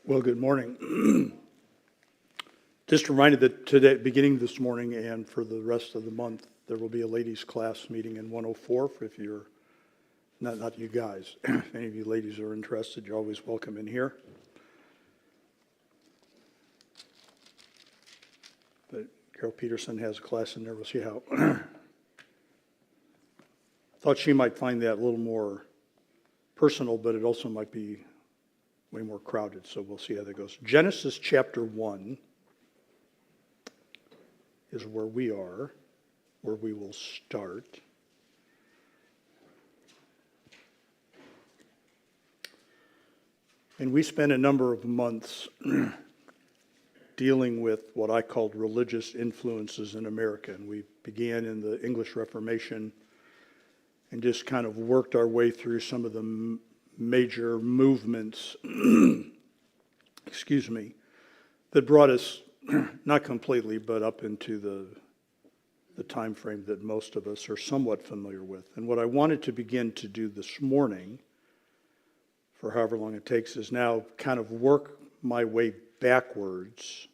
Well, good morning. Just a reminder that today, beginning this morning and for the rest of the month, there will be a ladies' class meeting in 104. If you're, not you guys, if any of you ladies are interested, you're always welcome in here. But Carol Peterson has a class in there. We'll see how. Thought she might find that a little more personal, but it also might be way more crowded, so we'll see how that goes. Genesis chapter 1 is where we are, where we will start. And we spent a number of months dealing with what I called religious influences in America. And we began in the English Reformation and just kind of worked our way through some of the major movements, that brought us, not completely, but up into the time frame that most of us are somewhat familiar with. And what I wanted to begin to do this morning, for however long it takes, is now kind of work my way backwards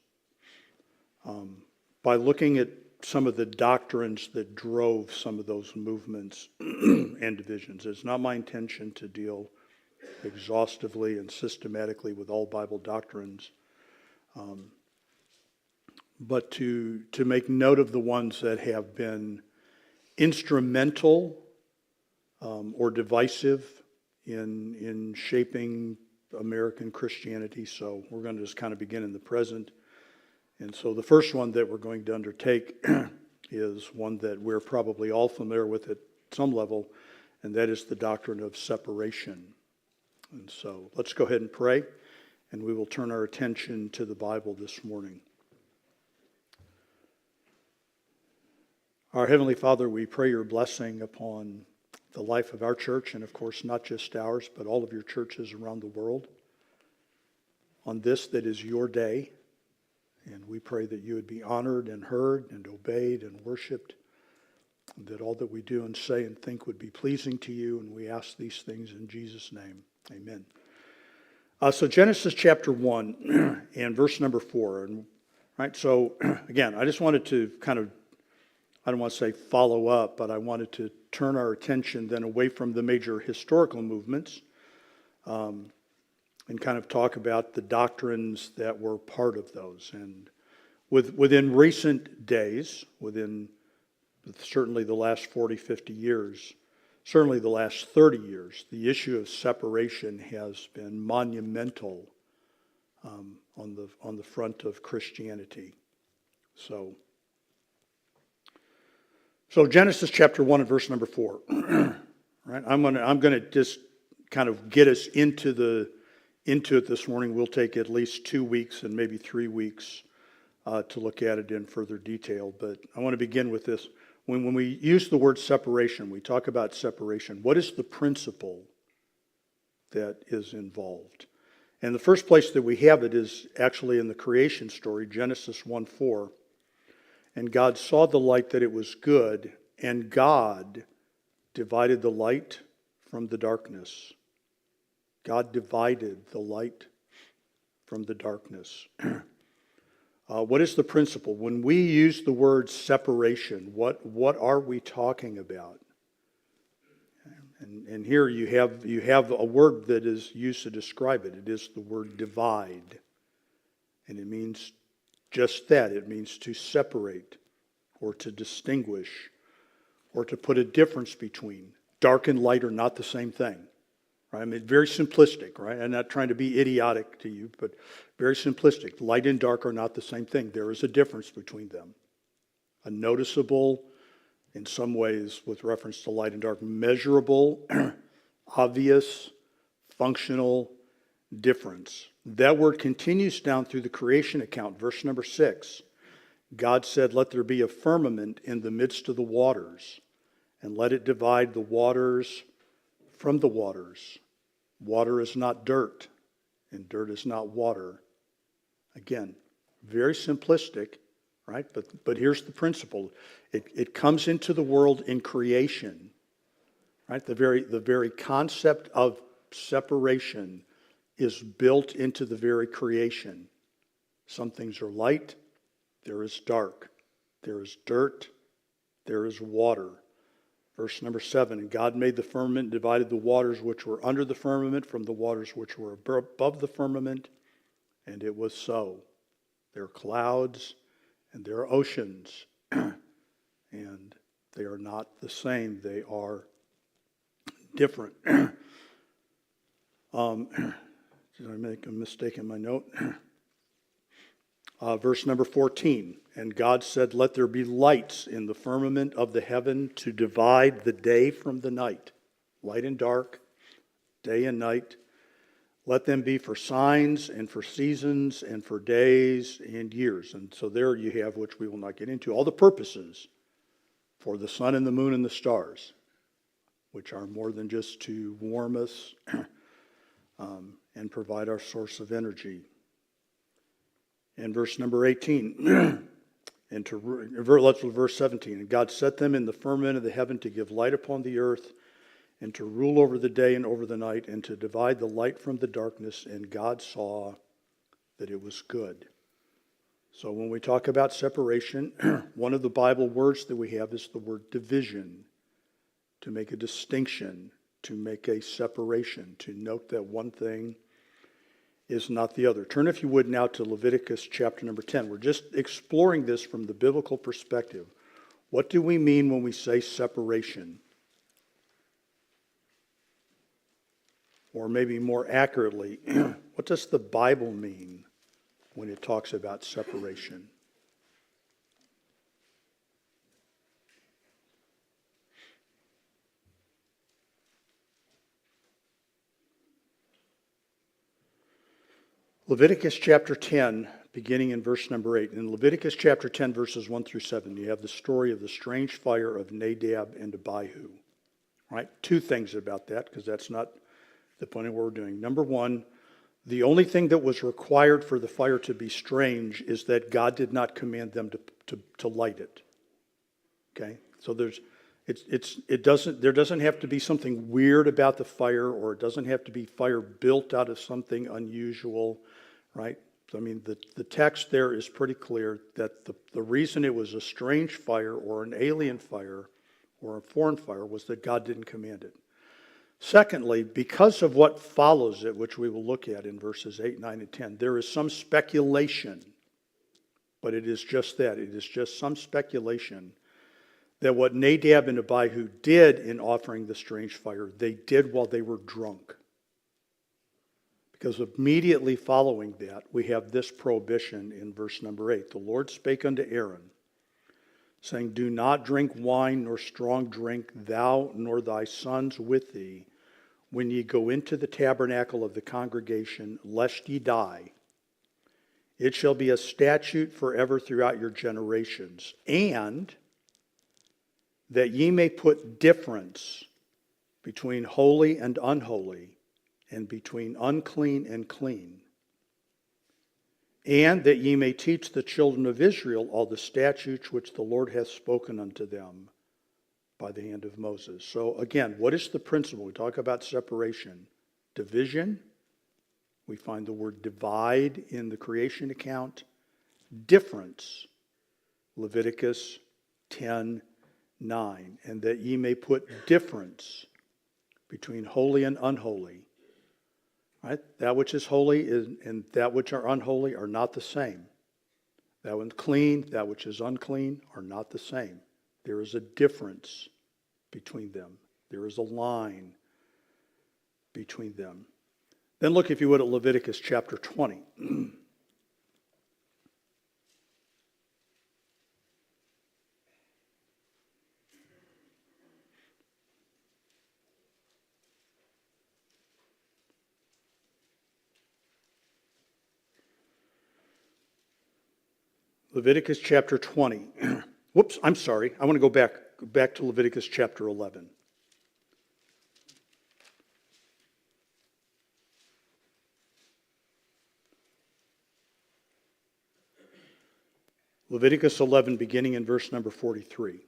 by looking at some of the doctrines that drove some of those movements and divisions. It's not my intention to deal exhaustively and systematically with all Bible doctrines, but to make note of the ones that have been instrumental or divisive in shaping American Christianity. So we're going to just kind of begin in the present. And so the first one that we're going to undertake is one that we're probably all familiar with at some level, and that is the doctrine of separation. And so let's go ahead and pray, and we will turn our attention to the Bible this morning. Our Heavenly Father, we pray your blessing upon the life of our church, and of course not just ours, but all of your churches around the world, on this that is your day. And we pray that you would be honored and heard and obeyed and worshiped, and that all that we do and say and think would be pleasing to you, and we ask these things in Jesus' name. Amen. So Genesis chapter 1 and verse number 4. And, right, so again, I just wanted to kind of, I don't want to say follow up, but I wanted to turn our attention then away from the major historical movements and kind of talk about the doctrines that were part of those. And within recent days, within certainly the last 40, 50 years, certainly the last 30 years, the issue of separation has been monumental on the front of Christianity. So Genesis chapter 1 and verse number 4. Right? I'm gonna just kind of get us into it this morning. We'll take at least 2 weeks and maybe 3 weeks to look at it in further detail. But I want to begin with this. When we use the word separation, we talk about separation. What is the principle that is involved? And the first place that we have it is actually in the creation story, Genesis 1:4. And God saw the light that it was good, and God divided the light from the darkness. God divided the light from the darkness. What is the principle? When we use the word separation, what are we talking about? And here you have a word that is used to describe it. It is the word divide. And it means just that. It means to separate or to distinguish or to put a difference between. Dark and light are not the same thing. Right? I mean, very simplistic, right? I'm not trying to be idiotic to you, but very simplistic. Light and dark are not the same thing. There is a difference between them. A noticeable, in some ways, with reference to light and dark, measurable, obvious, functional difference. That word continues down through the creation account, verse number 6. God said, "Let there be a firmament in the midst of the waters, and let it divide the waters from the waters." Water is not dirt, and dirt is not water. Again, very simplistic, right? But here's the principle. It comes into the world in creation, right? The very concept of separation is built into the very creation. Some things are light, there is dark, there is dirt, there is water. Verse number 7, and God made the firmament and divided the waters which were under the firmament from the waters which were above the firmament, and it was so. There are clouds and there are oceans, and they are not the same. They are different. Did I make a mistake in my note? Verse number 14, and God said, let there be lights in the firmament of the heaven to divide the day from the night, light and dark, day and night. Let them be for signs and for seasons and for days and years. And so there you have, which we will not get into, all the purposes for the sun and the moon and the stars, which are more than just to warm us and provide our source of energy. And verse number 18, let's look verse 17. And God set them in the firmament of the heaven to give light upon the earth, and to rule over the day and over the night, and to divide the light from the darkness. And God saw that it was good. So when we talk about separation, one of the Bible words that we have is the word division, to make a distinction, to make a separation, to note that one thing is not the other. Turn, if you would, now to Leviticus chapter number 10. We're just exploring this from the biblical perspective. What do we mean when we say separation? Or maybe more accurately, what does the Bible mean when it talks about separation? Leviticus chapter 10, beginning in verse number 8. In Leviticus chapter 10, verses 1 through 7, you have the story of the strange fire of Nadab and Abihu. Right? Two things about that, because that's not the point of what we're doing. Number one, the only thing that was required for the fire to be strange is that God did not command them to light it. Okay? So there doesn't have to be something weird about the fire, or it doesn't have to be fire built out of something unusual, right? So, I mean, the text there is pretty clear that the reason it was a strange fire or an alien fire or a foreign fire was that God didn't command it. Secondly, because of what follows it, which we will look at in verses 8, 9, and 10, there is some speculation, but it is just that. It is just some speculation that what Nadab and Abihu did in offering the strange fire, they did while they were drunk. Because immediately following that, we have this prohibition in verse number 8. The Lord spake unto Aaron, saying, do not drink wine nor strong drink, thou nor thy sons with thee, when ye go into the tabernacle of the congregation, lest ye die. It shall be a statute forever throughout your generations, and that ye may put difference between holy and unholy, and between unclean and clean, and that ye may teach the children of Israel all the statutes which the Lord hath spoken unto them by the hand of Moses. So again, what is the principle? We talk about separation. Division, we find the word divide in the creation account. Difference, Leviticus 10:9, and that ye may put difference between holy and unholy. Right? That which is holy and that which are unholy are not the same. That which is clean, that which is unclean are not the same. There is a difference between them. There is a line between them. Then look, if you would, at Leviticus chapter 20. Leviticus chapter 20. Whoops, I'm sorry. I want to go back to Leviticus chapter 11. Leviticus 11, beginning in verse number 43.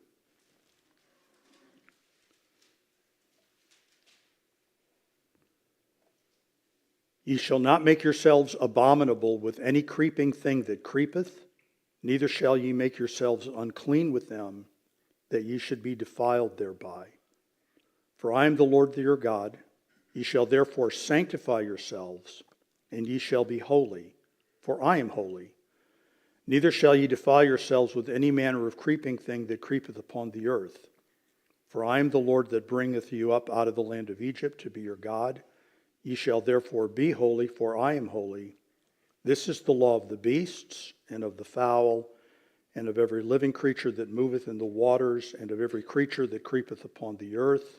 Ye shall not make yourselves abominable with any creeping thing that creepeth, neither shall ye make yourselves unclean with them, that ye should be defiled thereby. For I am the Lord your God. Ye shall therefore sanctify yourselves, and ye shall be holy, for I am holy. Neither shall ye defile yourselves with any manner of creeping thing that creepeth upon the earth. For I am the Lord that bringeth you up out of the land of Egypt to be your God. Ye shall therefore be holy, for I am holy. This is the law of the beasts, and of the fowl, and of every living creature that moveth in the waters, and of every creature that creepeth upon the earth,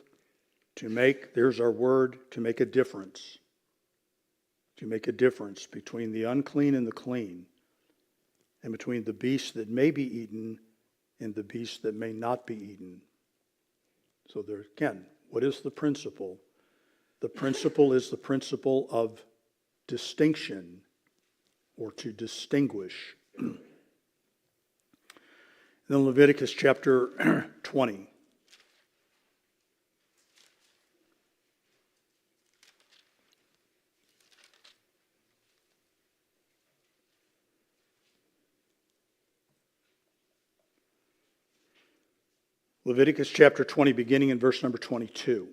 to make, there's our word, to make a difference. To make a difference between the unclean and the clean, and between the beasts that may be eaten and the beasts that may not be eaten. So there again, what is the principle? The principle is the principle of distinction, or to distinguish. Then Leviticus chapter 20. Leviticus chapter 20, beginning in verse number 22.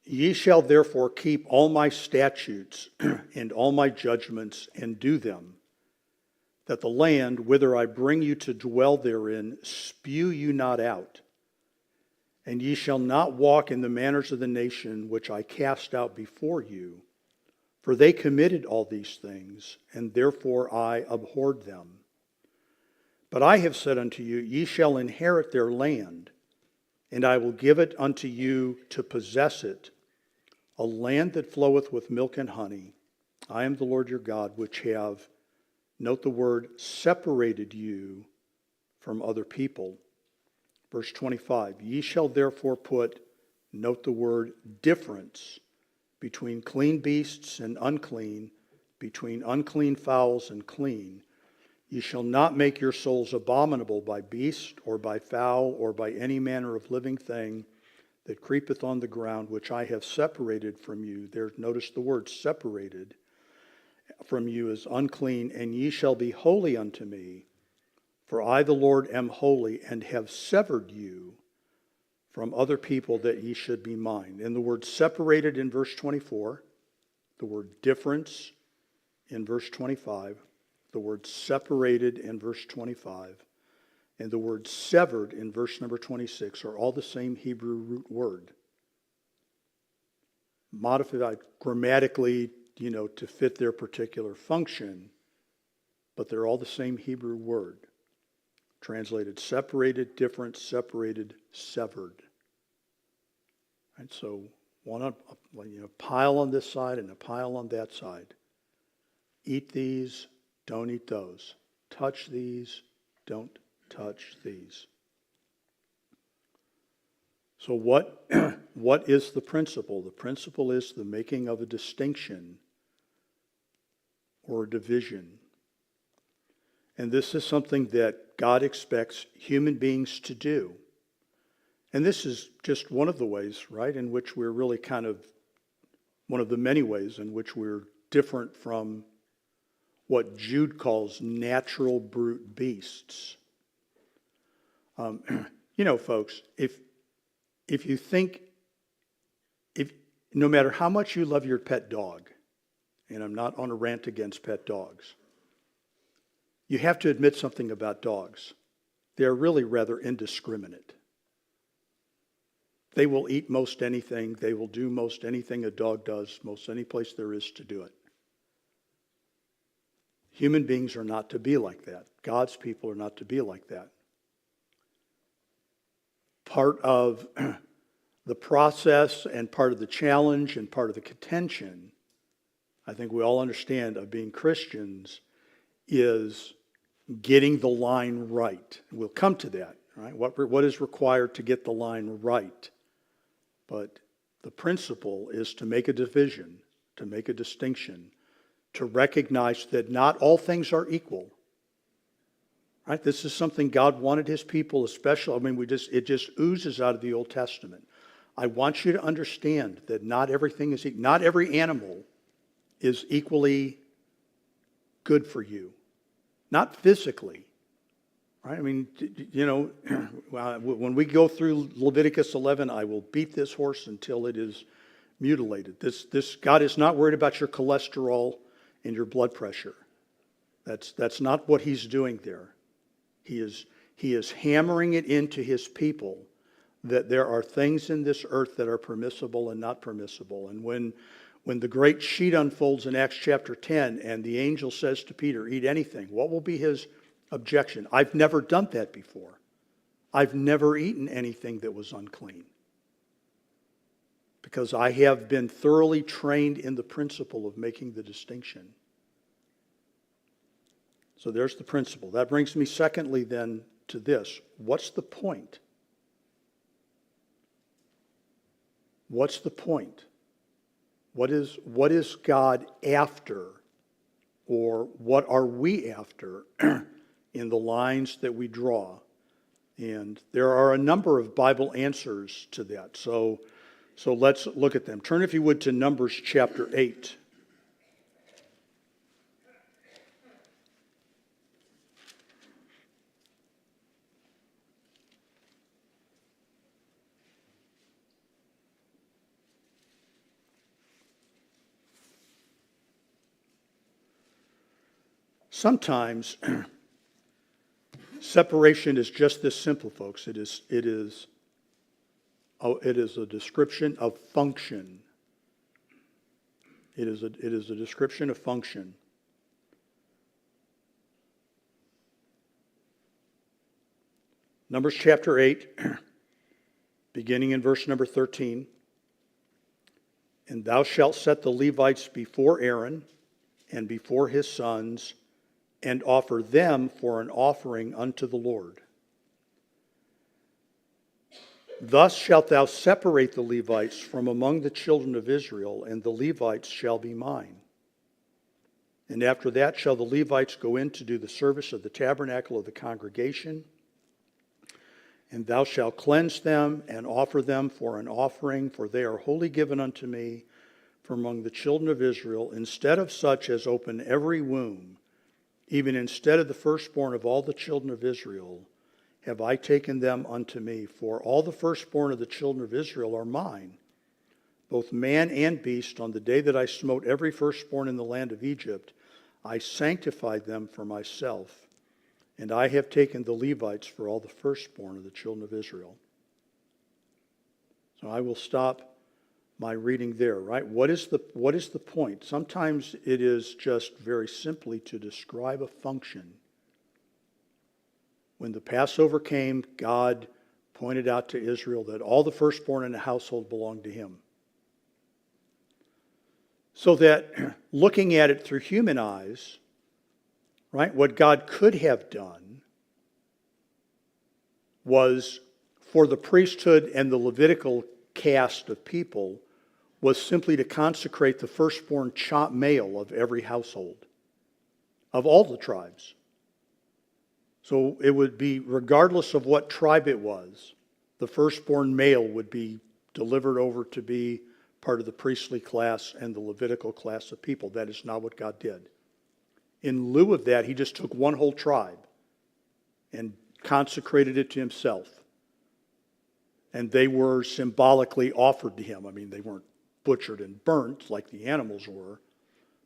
Ye shall therefore keep all my statutes and all my judgments, and do them, that the land whither I bring you to dwell therein spew you not out. And ye shall not walk in the manners of the nation which I cast out before you, for they committed all these things, and therefore I abhorred them. But I have said unto you, ye shall inherit their land, and I will give it unto you to possess it, a land that floweth with milk and honey. I am the Lord your God, which have, note the word, separated you from other people. Verse 25, ye shall therefore put, note the word, difference, between clean beasts and unclean, between unclean fowls and clean. Ye shall not make your souls abominable by beast, or by fowl, or by any manner of living thing that creepeth on the ground, which I have separated from you. There, notice the word separated from you as unclean, and ye shall be holy unto me. For I, the Lord, am holy, and have severed you from other people, that ye should be mine. And the word separated in verse 24, the word difference in verse 25, the word separated in verse 25, and the word severed in verse number 26 are all the same Hebrew root word. Modified grammatically, to fit their particular function, but they're all the same Hebrew word. Translated separated, different, separated, severed. And so one pile on this side and a pile on that side. Eat these, don't eat those. Touch these, don't touch these. So what is the principle? The principle is the making of a distinction or a division. And this is something that God expects human beings to do. And this is just one of the ways, right, in which we're really one of the many ways in which we're different from what Jude calls natural brute beasts. Folks, if you think, no matter how much you love your pet dog, and I'm not on a rant against pet dogs, you have to admit something about dogs. They're really rather indiscriminate. They will eat most anything. They will do most anything a dog does, most any place there is to do it. Human beings are not to be like that. God's people are not to be like that. Part of the process and part of the challenge and part of the contention, I think we all understand, of being Christians is getting the line right. We'll come to that, right? What is required to get the line right? But the principle is to make a division, to make a distinction, to recognize that not all things are equal. Right? This is something God wanted his people, especially, it just oozes out of the Old Testament. I want you to understand that not every animal is equally good for you. Not physically. Right? I mean, when we go through Leviticus 11, I will beat this horse until it is mutilated. This God is not worried about your cholesterol and your blood pressure. That's not what he's doing there. He is hammering it into his people that there are things in this earth that are permissible and not permissible. And when the great sheet unfolds in Acts chapter 10 and the angel says to Peter, eat anything, what will be his objection? I've never done that before. I've never eaten anything that was unclean. Because I have been thoroughly trained in the principle of making the distinction. So there's the principle. That brings me secondly then to this. What's the point? What's the point? What is God after? Or what are we after in the lines that we draw? And there are a number of Bible answers to that. So let's look at them. Turn, if you would, to Numbers chapter 8. Sometimes separation is just this simple, folks. It is a description of function. It is a description of function. Numbers chapter 8, beginning in verse number 13. And thou shalt set the Levites before Aaron and before his sons, and offer them for an offering unto the Lord. Thus shalt thou separate the Levites from among the children of Israel, and the Levites shall be mine. And after that shall the Levites go in to do the service of the tabernacle of the congregation. And thou shalt cleanse them and offer them for an offering, for they are wholly given unto me from among the children of Israel, instead of such as open every womb, even instead of the firstborn of all the children of Israel, have I taken them unto me. For all the firstborn of the children of Israel are mine, both man and beast. On the day that I smote every firstborn in the land of Egypt, I sanctified them for myself. And I have taken the Levites for all the firstborn of the children of Israel. So I will stop my reading there, right? What is the point? Sometimes it is just very simply to describe a function. When the Passover came, God pointed out to Israel that all the firstborn in the household belonged to him. So that looking at it through human eyes, right, what God could have done was for the priesthood and the Levitical caste of people was simply to consecrate the firstborn male of every household, of all the tribes. So it would be, regardless of what tribe it was, the firstborn male would be delivered over to be part of the priestly class and the Levitical class of people. That is not what God did. In lieu of that, he just took one whole tribe and consecrated it to himself. And they were symbolically offered to him. I mean, they weren't butchered and burnt like the animals were.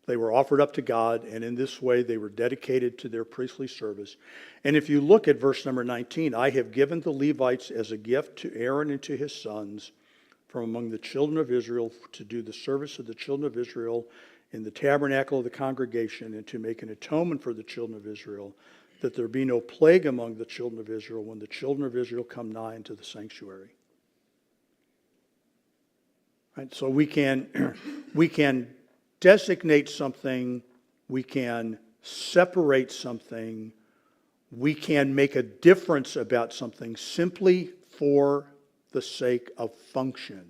They were offered up to God, and in this way they were dedicated to their priestly service. And if you look at verse number 19, I have given the Levites as a gift to Aaron and to his sons from among the children of Israel to do the service of the children of Israel in the tabernacle of the congregation, and to make an atonement for the children of Israel, that there be no plague among the children of Israel when the children of Israel come nigh into the sanctuary. Right? So we can designate something, we can separate something, we can make a difference about something simply for the sake of function.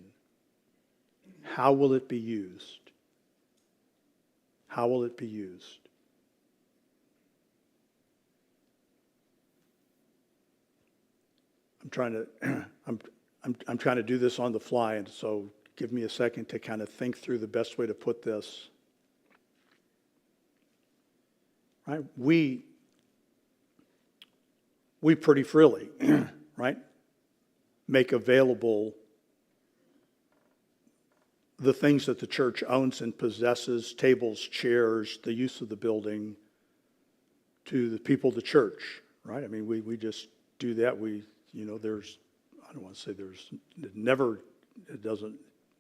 How will it be used? How will it be used? I'm trying to do this on the fly, and so give me a second to kind of think through the best way to put this. Right? We pretty freely, right, make available the things that the church owns and possesses, tables, chairs, the use of the building, to the people of the church, right? I mean, we just do that. There's, I don't want to say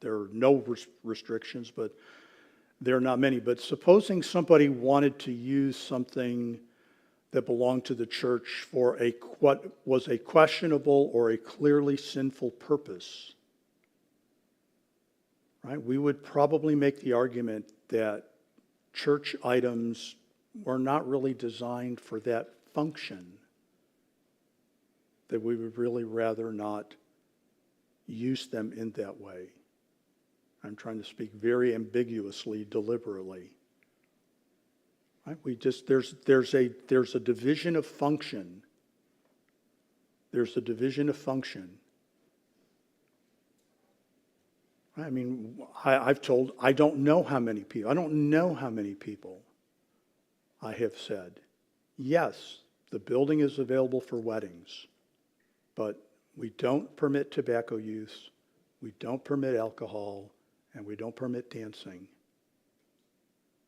there are no restrictions, but there are not many. But supposing somebody wanted to use something that belonged to the church for what was a questionable or a clearly sinful purpose, right? We would probably make the argument that church items were not really designed for that function, that we would really rather not use them in that way. I'm trying to speak very ambiguously, deliberately. Right? There's a division of function. There's a division of function. I mean, I don't know how many people I have said, yes, the building is available for weddings, but we don't permit tobacco use, we don't permit alcohol, and we don't permit dancing.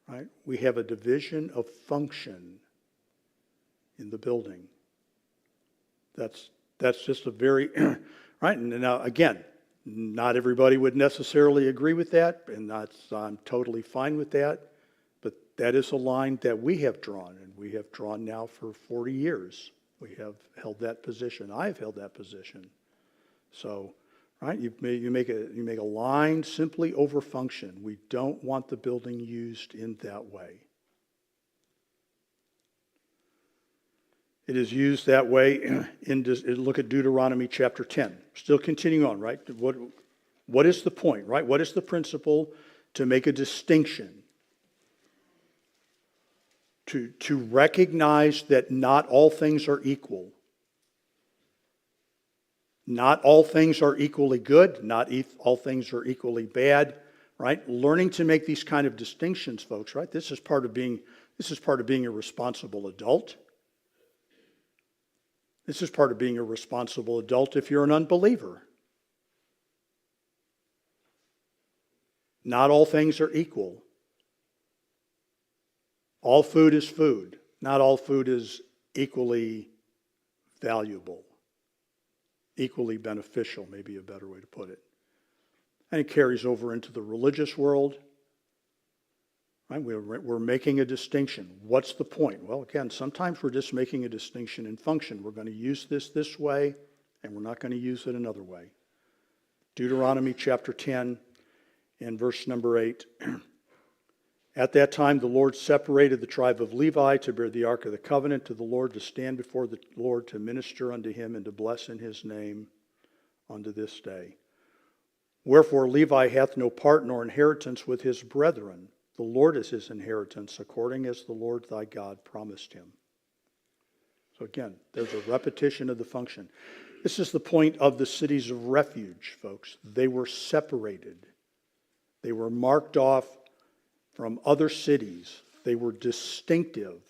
Right? We have a division of function in the building. That's just a very, right? And now, again, not everybody would necessarily agree with that, and I'm totally fine with that, but that is a line that we have drawn, and we have drawn now for 40 years. We have held that position. I've held that position. So, right, you make a line simply over function. We don't want the building used in that way. It is used that way look at Deuteronomy chapter 10. Still continuing on, right? What is the point, right? What is the principle? To make a distinction. To recognize that not all things are equal. Not all things are equally good. Not all things are equally bad, right? Learning to make these kind of distinctions, folks, right? This is part of being a responsible adult. This is part of being a responsible adult if you're an unbeliever. Not all things are equal. All food is food. Not all food is equally valuable. Equally beneficial, maybe a better way to put it. And it carries over into the religious world. Right? We're making a distinction. What's the point? Well, again, sometimes we're just making a distinction in function. We're going to use this way, and we're not going to use it another way. Deuteronomy chapter 10 and verse number 8. At that time, the Lord separated the tribe of Levi to bear the ark of the covenant to the Lord, to stand before the Lord, to minister unto him, and to bless in his name unto this day. Wherefore Levi hath no part nor inheritance with his brethren. The Lord is his inheritance, according as the Lord thy God promised him. So again, there's a repetition of the function. This is the point of the cities of refuge, folks. They were separated. They were marked off from other cities. They were distinctive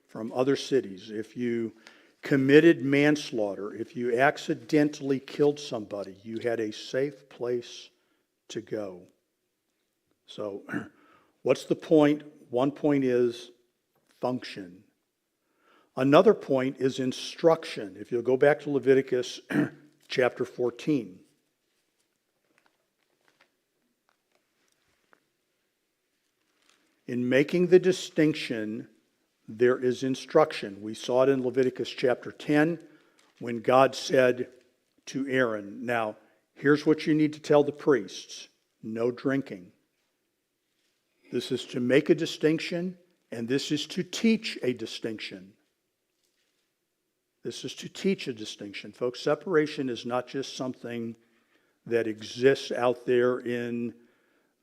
from other cities. If you committed manslaughter, if you accidentally killed somebody, you had a safe place to go. So, what's the point? One point is function. Another point is instruction. If you'll go back to Leviticus chapter 14. In making the distinction, there is instruction. We saw it in Leviticus chapter 10 when God said to Aaron, now, here's what you need to tell the priests. No drinking. This is to make a distinction, and this is to teach a distinction. This is to teach a distinction. Folks, separation is not just something that exists out there in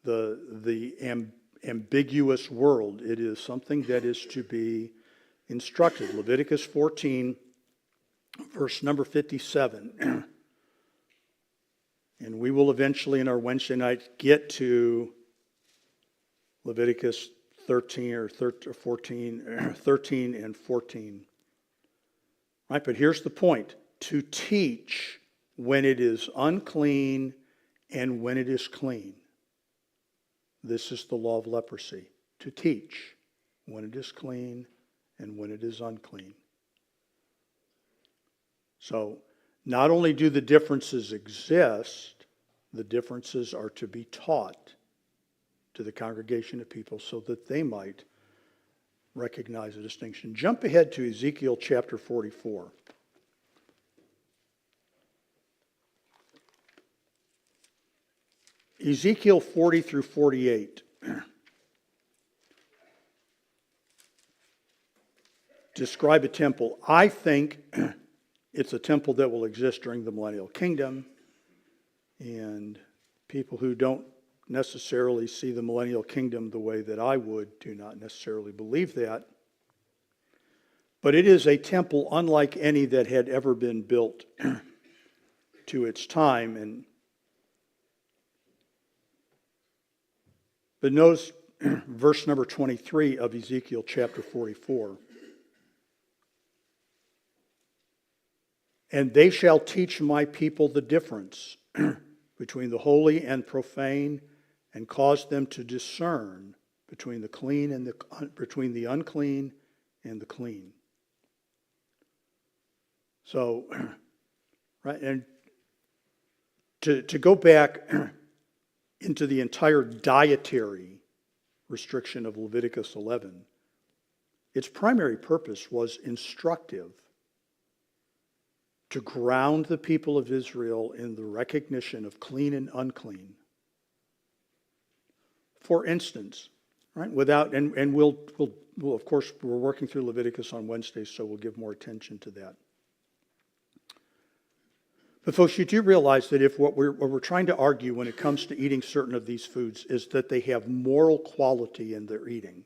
the ambiguous world. It is something that is to be instructed. Leviticus 14, verse number 57. And we will eventually in our Wednesday night get to Leviticus 13 or 14, 13 and 14. Right, but here's the point. To teach when it is unclean and when it is clean. This is the law of leprosy. To teach when it is clean and when it is unclean. So, not only do the differences exist, the differences are to be taught to the congregation of people so that they might recognize the distinction. Jump ahead to Ezekiel chapter 44. Ezekiel 40 through 48. Describe a temple. I think it's a temple that will exist during the millennial kingdom. And people who don't necessarily see the millennial kingdom the way that I would do not necessarily believe that. But it is a temple unlike any that had ever been built to its time. But notice verse number 23 of Ezekiel chapter 44. And they shall teach my people the difference between the holy and profane, and cause them to discern between the clean and between the unclean and the clean. So, right, and to go back into the entire dietary restriction of Leviticus 11, its primary purpose was instructive, to ground the people of Israel in the recognition of clean and unclean. For instance, right, without, and we'll of course, we're working through Leviticus on Wednesdays, so we'll give more attention to that. But folks, you do realize that if what we're trying to argue when it comes to eating certain of these foods is that they have moral quality in their eating.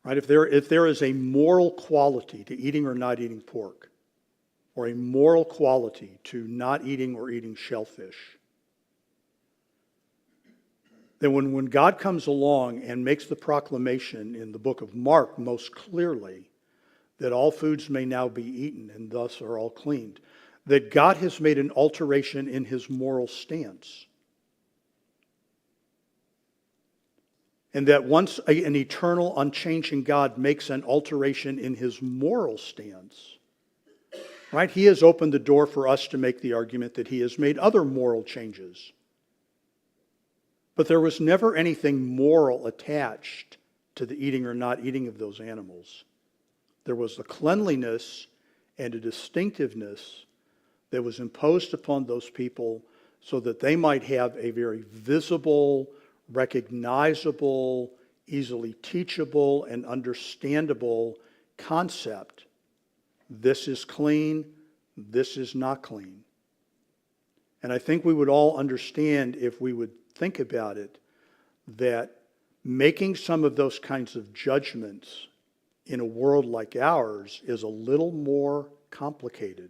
Right? If there is a moral quality to eating or not eating pork, or a moral quality to not eating or eating shellfish, then when God comes along and makes the proclamation in the book of Mark most clearly that all foods may now be eaten and thus are all cleaned, that God has made an alteration in his moral stance. And that once an eternal, unchanging God makes an alteration in his moral stance, right, he has opened the door for us to make the argument that he has made other moral changes. But there was never anything moral attached to the eating or not eating of those animals. There was a cleanliness and a distinctiveness that was imposed upon those people so that they might have a very visible, recognizable, easily teachable, and understandable concept. This is clean, this is not clean. And I think we would all understand, if we would think about it, that making some of those kinds of judgments in a world like ours is a little more complicated.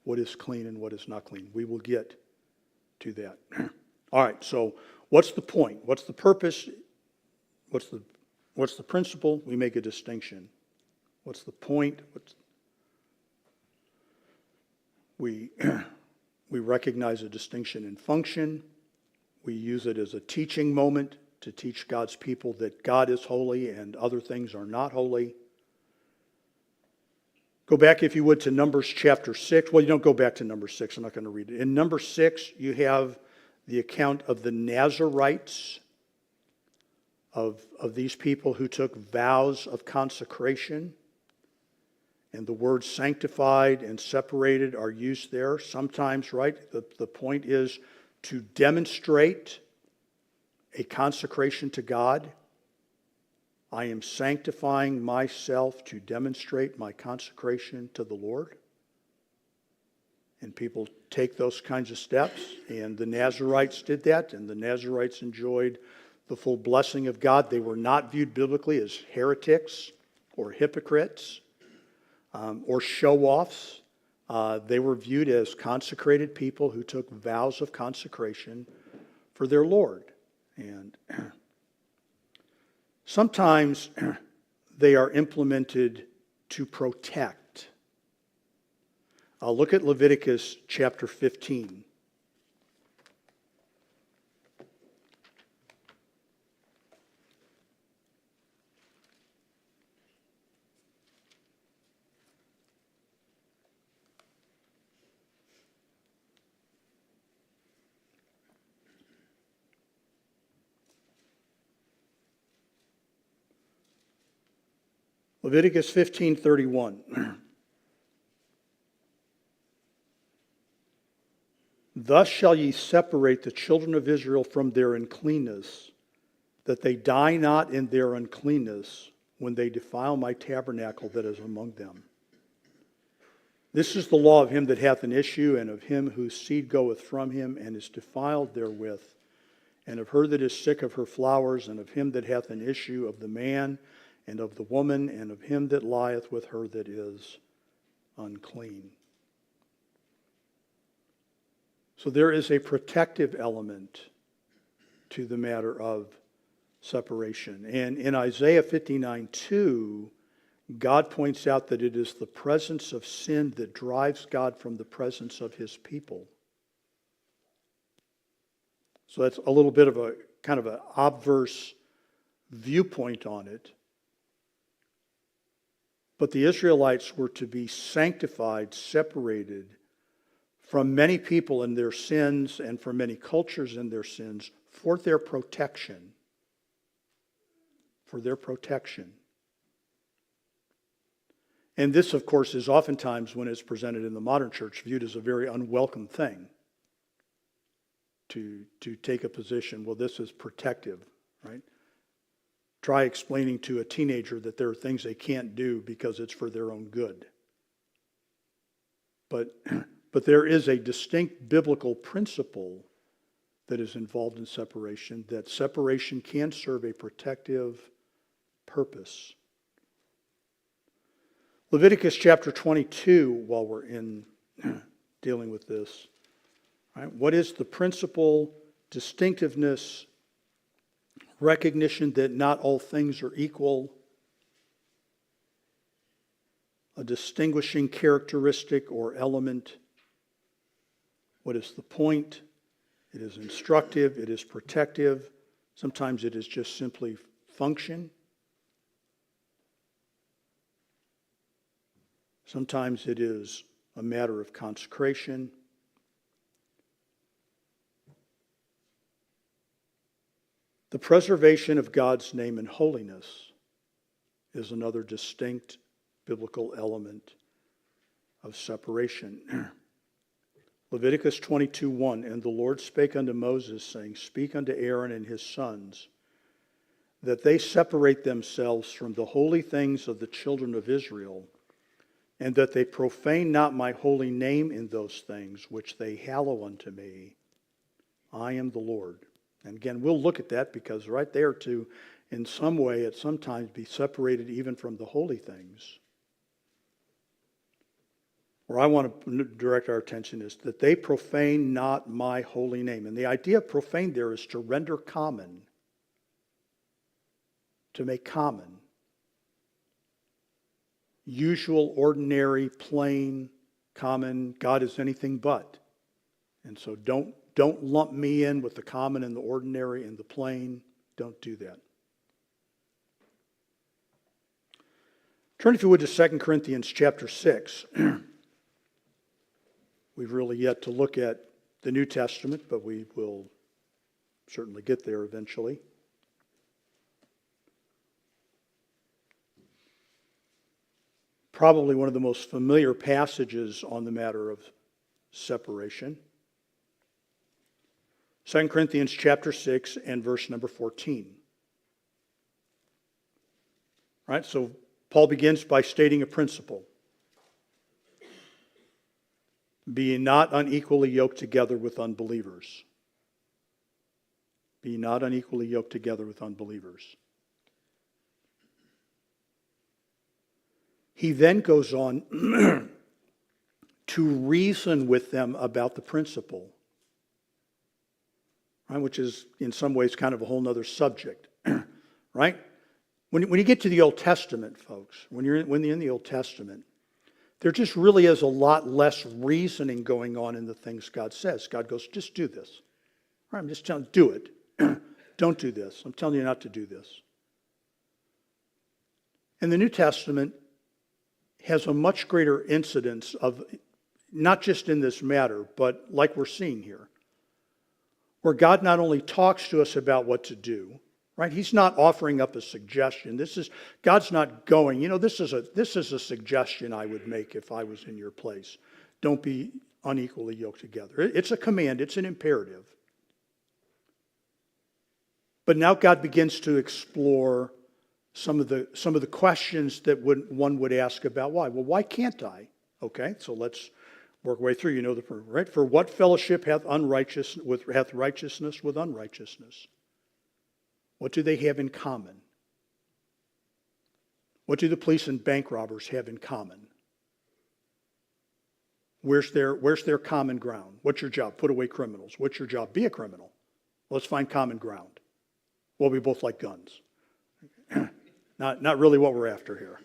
What is clean and what is not clean? We will get to that. All right, so what's the point? What's the purpose? What's the principle? We make a distinction. What's the point? We recognize a distinction in function. We use it as a teaching moment to teach God's people that God is holy and other things are not holy. Go back, if you would, to Numbers chapter 6. Well, you don't go back to Numbers 6. I'm not going to read it. In number 6, you have the account of the Nazarites, of these people who took vows of consecration. And the words sanctified and separated are used there. Sometimes, right, the point is to demonstrate a consecration to God. I am sanctifying myself to demonstrate my consecration to the Lord. And people take those kinds of steps, and the Nazarites did that, and the Nazarites enjoyed the full blessing of God. They were not viewed biblically as heretics or hypocrites or show-offs. They were viewed as consecrated people who took vows of consecration for their Lord. And sometimes they are implemented to protect. Look at Leviticus chapter 15. Leviticus 15:31. Thus shall ye separate the children of Israel from their uncleanness, that they die not in their uncleanness when they defile my tabernacle that is among them. This is the law of him that hath an issue, and of him whose seed goeth from him, and is defiled therewith, and of her that is sick of her flowers, and of him that hath an issue, of the man, and of the woman, and of him that lieth with her that is unclean. So there is a protective element to the matter of separation. And in Isaiah 59:2, God points out that it is the presence of sin that drives God from the presence of his people. So that's a little bit of a kind of an obverse viewpoint on it. But the Israelites were to be sanctified, separated from many people in their sins and from many cultures in their sins for their protection. For their protection. And this, of course, is oftentimes, when it's presented in the modern church, viewed as a very unwelcome thing. To take a position, well, this is protective, right? Try explaining to a teenager that there are things they can't do because it's for their own good. But there is a distinct biblical principle that is involved in separation, that separation can serve a protective purpose. Leviticus chapter 22, while we're in dealing with this, right? What is the principle, distinctiveness, recognition that not all things are equal, a distinguishing characteristic or element? What is the point? It is instructive, it is protective. Sometimes it is just simply function. Sometimes it is a matter of consecration. The preservation of God's name and holiness is another distinct biblical element of separation. Leviticus 22:1, and the Lord spake unto Moses, saying, Speak unto Aaron and his sons, that they separate themselves from the holy things of the children of Israel, and that they profane not my holy name in those things which they hallow unto me. I am the Lord. And again, we'll look at that, because right there to, in some way, at some times be separated even from the holy things. Where I want to direct our attention is that they profane not my holy name. And the idea of profane there is to render common, to make common. Usual, ordinary, plain, common. God is anything but. And so don't lump me in with the common and the ordinary and the plain. Don't do that. Turn, if you would, to 2 Corinthians chapter 6. We've really yet to look at the New Testament, but we will certainly get there eventually. Probably one of the most familiar passages on the matter of separation. 2 Corinthians chapter 6 and verse number 14. Right? So Paul begins by stating a principle. Be ye not unequally yoked together with unbelievers. Be ye not unequally yoked together with unbelievers. He then goes on to reason with them about the principle, right? Which is in some ways kind of a whole other subject, right? When you get to the Old Testament, folks, when you're in the Old Testament, there just really is a lot less reasoning going on in the things God says. God goes, just do this. All right, I'm just telling you, do it. Don't do this. I'm telling you not to do this. And the New Testament has a much greater incidence of, not just in this matter, but like we're seeing here, where God not only talks to us about what to do, right? He's not offering up a suggestion. God's not going, this is a suggestion I would make if I was in your place. Don't be unequally yoked together. It's a command. It's an imperative. But now God begins to explore some of the questions that one would ask about why. Well, why can't I? Okay, so let's work our way through. You know the prayer, right? For what fellowship hath righteousness with unrighteousness? What do they have in common? What do the police and bank robbers have in common? Where's their common ground? What's your job? Put away criminals. What's your job? Be a criminal. Let's find common ground. Well, we both like guns. Not really what we're after here.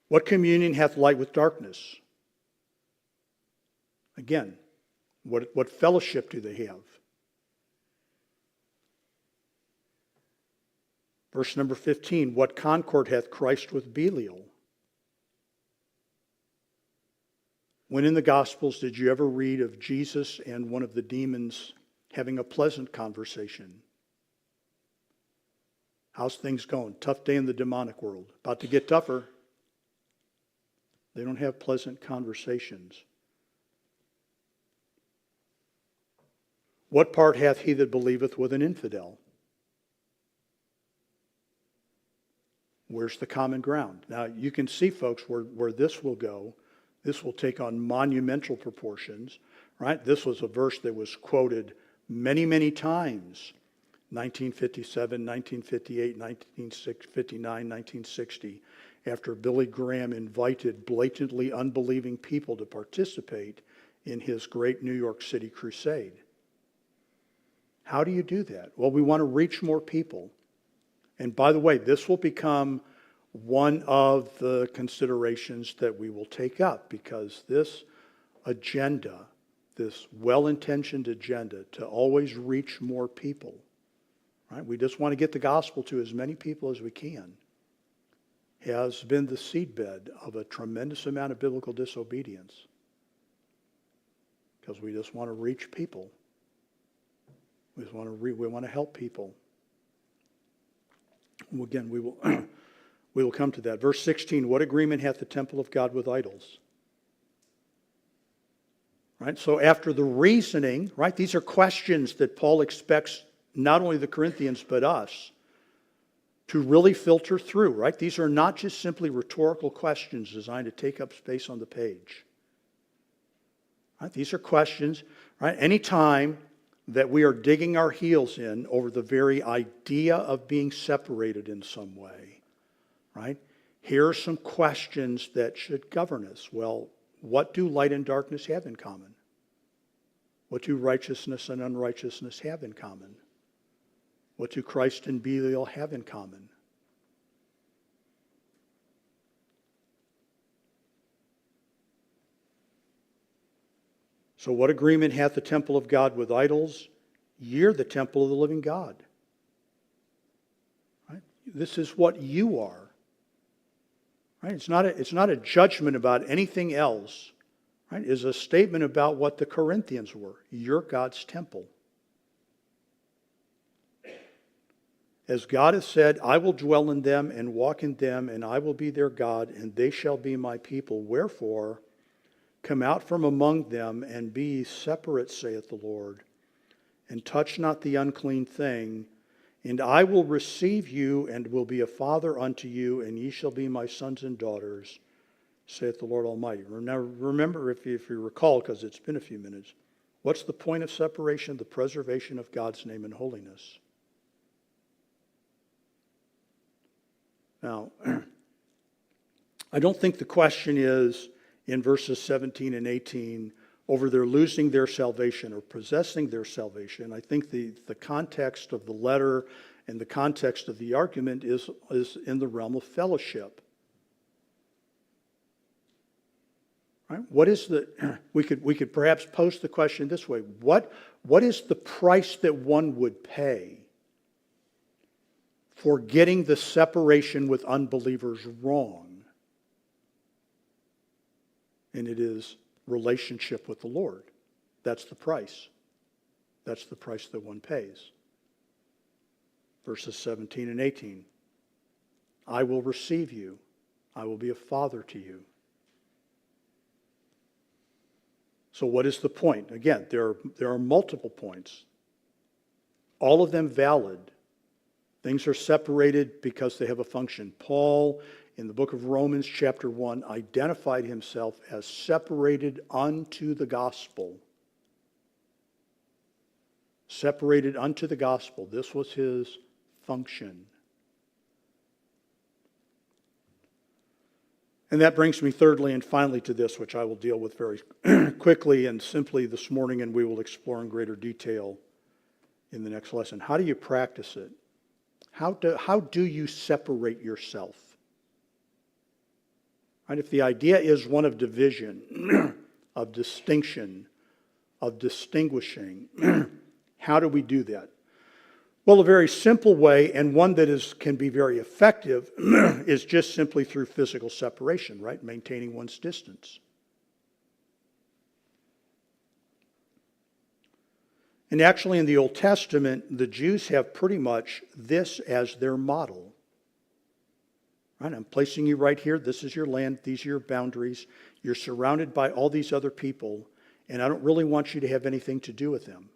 What communion hath light with darkness? Again, what fellowship do they have? Verse number 15, what concord hath Christ with Belial? When in the Gospels did you ever read of Jesus and one of the demons having a pleasant conversation? How's things going? Tough day in the demonic world. About to get tougher. They don't have pleasant conversations. What part hath he that believeth with an infidel? Where's the common ground? Now you can see, folks, where this will go. This will take on monumental proportions, right? This was a verse that was quoted many, many times. 1957, 1958, 1959, 1960, after Billy Graham invited blatantly unbelieving people to participate in his great New York City crusade. How do you do that? Well, we want to reach more people. And by the way, this will become one of the considerations that we will take up, because this agenda, this well-intentioned agenda to always reach more people, right? We just want to get the gospel to as many people as we can, has been the seedbed of a tremendous amount of biblical disobedience, because we just want to reach people. We want to help people. Again, we will come to that. Verse 16, what agreement hath the temple of God with idols? Right? So after the reasoning, right, these are questions that Paul expects not only the Corinthians but us to really filter through, right? These are not just simply rhetorical questions designed to take up space on the page. Right? These are questions, right? Anytime that we are digging our heels in over the very idea of being separated in some way, right? Here are some questions that should govern us. Well, what do light and darkness have in common? What do righteousness and unrighteousness have in common? What do Christ and Belial have in common? So what agreement hath the temple of God with idols? Ye are the temple of the living God. Right? This is what you are. Right? It's not a judgment about anything else. Right? It's a statement about what the Corinthians were. You're God's temple. As God has said, I will dwell in them and walk in them, and I will be their God, and they shall be my people. Wherefore, come out from among them and be ye separate, saith the Lord, and touch not the unclean thing, and I will receive you and will be a father unto you, and ye shall be my sons and daughters, saith the Lord Almighty. Now, remember, if you recall, because it's been a few minutes, what's the point of separation? The preservation of God's name and holiness. Now, I don't think the question is in verses 17 and 18 over their losing their salvation or possessing their salvation. I think the context of the letter and the context of the argument is in the realm of fellowship. Right? What is we could perhaps pose the question this way. What is the price that one would pay for getting the separation with unbelievers wrong? And it is relationship with the Lord. That's the price. That's the price that one pays. Verses 17 and 18. I will receive you. I will be a father to you. So what is the point? Again, there are multiple points. All of them valid. Things are separated because they have a function. Paul, in the book of Romans chapter 1, identified himself as separated unto the gospel. Separated unto the gospel. This was his function. And that brings me thirdly and finally to this, which I will deal with very quickly and simply this morning, and we will explore in greater detail in the next lesson. How do you practice it? How do you separate yourself? Right? If the idea is one of division, of distinction, of distinguishing, how do we do that? Well, a very simple way, and one that can be very effective, is just simply through physical separation, right? Maintaining one's distance. And actually in the Old Testament, the Jews have pretty much this as their model. Right? I'm placing you right here. This is your land. These are your boundaries. You're surrounded by all these other people, and I don't really want you to have anything to do with them,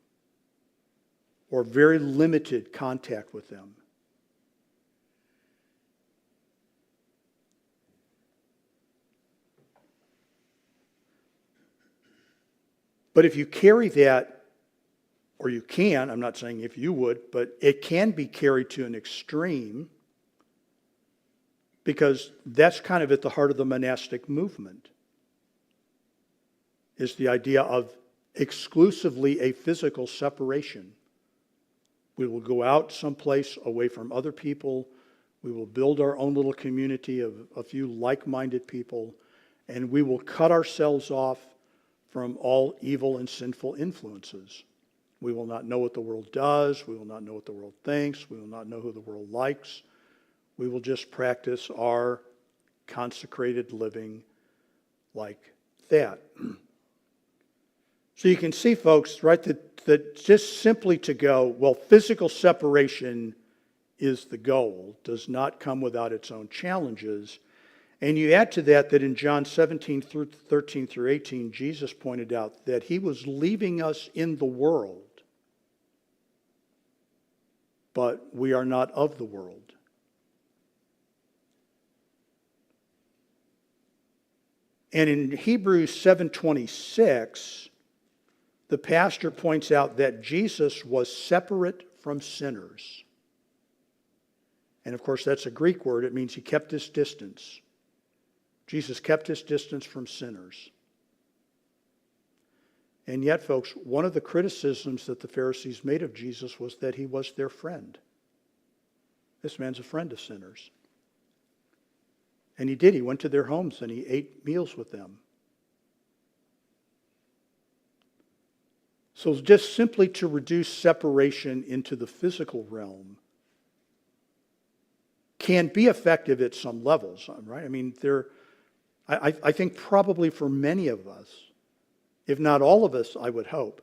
or very limited contact with them. But if you carry that, or you can, I'm not saying if you would, but it can be carried to an extreme, because that's kind of at the heart of the monastic movement, is the idea of exclusively a physical separation. We will go out someplace away from other people. We will build our own little community of a few like-minded people, and we will cut ourselves off from all evil and sinful influences. We will not know what the world does. We will not know what the world thinks. We will not know who the world likes. We will just practice our consecrated living like that. So you can see, folks, right, that just simply to go, well, physical separation is the goal, does not come without its own challenges. And you add to that in John 17, 13 through 18, Jesus pointed out that he was leaving us in the world, but we are not of the world. And in Hebrews 7:26, the pastor points out that Jesus was separate from sinners. And of course, that's a Greek word. It means he kept his distance. Jesus kept his distance from sinners. And yet, folks, one of the criticisms that the Pharisees made of Jesus was that he was their friend. This man's a friend of sinners. And he did. He went to their homes and he ate meals with them. So just simply to reduce separation into the physical realm can be effective at some levels, right? I mean, I think probably for many of us, if not all of us, I would hope,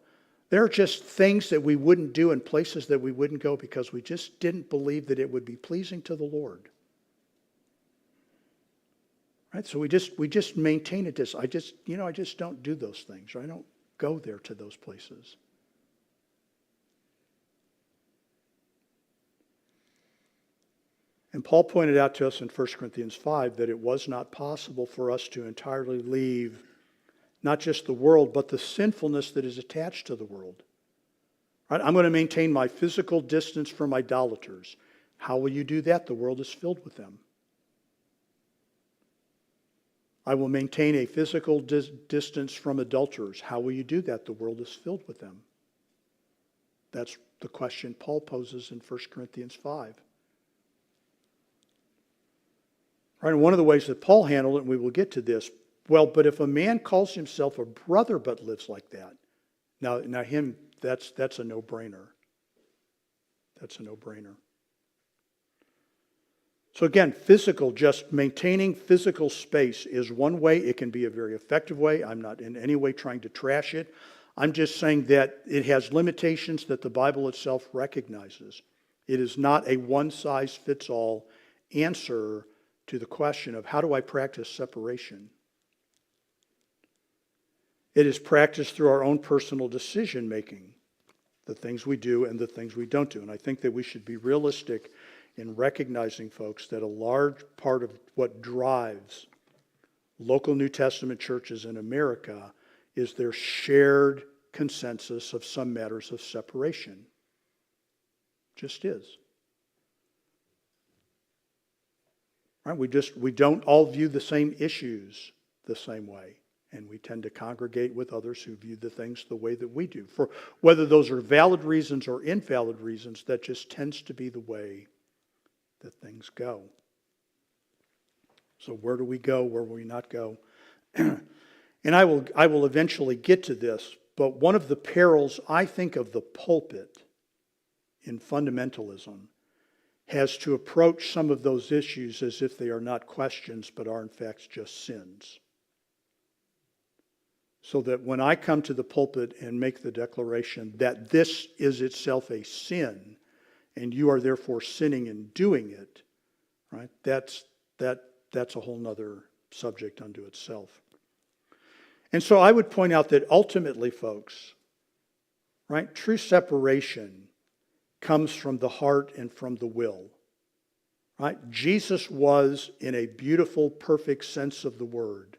there are just things that we wouldn't do and places that we wouldn't go because we just didn't believe that it would be pleasing to the Lord. Right? So we just maintain a distance. I just don't do those things. Or I don't go there to those places. And Paul pointed out to us in 1 Corinthians 5 that it was not possible for us to entirely leave not just the world, but the sinfulness that is attached to the world. Right? I'm going to maintain my physical distance from idolaters. How will you do that? The world is filled with them. I will maintain a physical distance from adulterers. How will you do that? The world is filled with them. That's the question Paul poses in 1 Corinthians 5. Right, and one of the ways that Paul handled it, and we will get to this, well, but if a man calls himself a brother but lives like that, now that's a no-brainer. That's a no-brainer. So again, just maintaining physical space is one way. It can be a very effective way. I'm not in any way trying to trash it. I'm just saying that it has limitations that the Bible itself recognizes. It is not a one-size-fits-all answer to the question of how do I practice separation? It is practiced through our own personal decision-making, the things we do and the things we don't do. And I think that we should be realistic in recognizing, folks, that a large part of what drives local New Testament churches in America is their shared consensus of some matters of separation. Just is. Right? We don't all view the same issues the same way. And we tend to congregate with others who view the things the way that we do. For whether those are valid reasons or invalid reasons, that just tends to be the way that things go. So where do we go? Where will we not go? And I will eventually get to this, but one of the perils, I think, of the pulpit in fundamentalism has to approach some of those issues as if they are not questions, but are in fact just sins. So that when I come to the pulpit and make the declaration that this is itself a sin, and you are therefore sinning in doing it, right? That's a whole nother subject unto itself. And so I would point out that ultimately, folks, right, true separation comes from the heart and from the will. Right? Jesus was, in a beautiful, perfect sense of the word,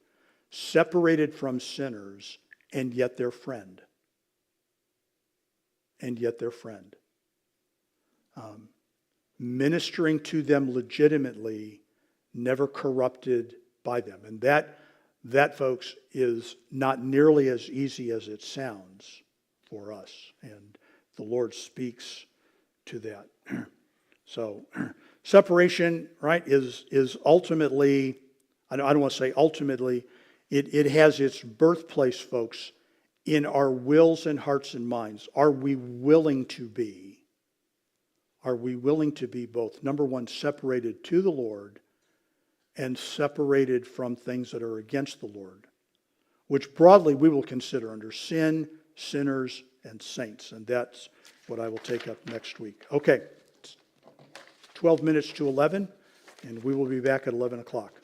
separated from sinners, and yet their friend. And yet their friend. Ministering to them legitimately, never corrupted by them. And that, folks, is not nearly as easy as it sounds for us. And the Lord speaks to that. So, separation, right, is ultimately, I don't want to say ultimately, it has its birthplace, folks, in our wills and hearts and minds. Are we willing to be? Are we willing to be both, number one, separated to the Lord and separated from things that are against the Lord, which broadly we will consider under sin, sinners, and saints. And that's what I will take up next week. Okay, 12 minutes to 11, and we will be back at 11 o'clock.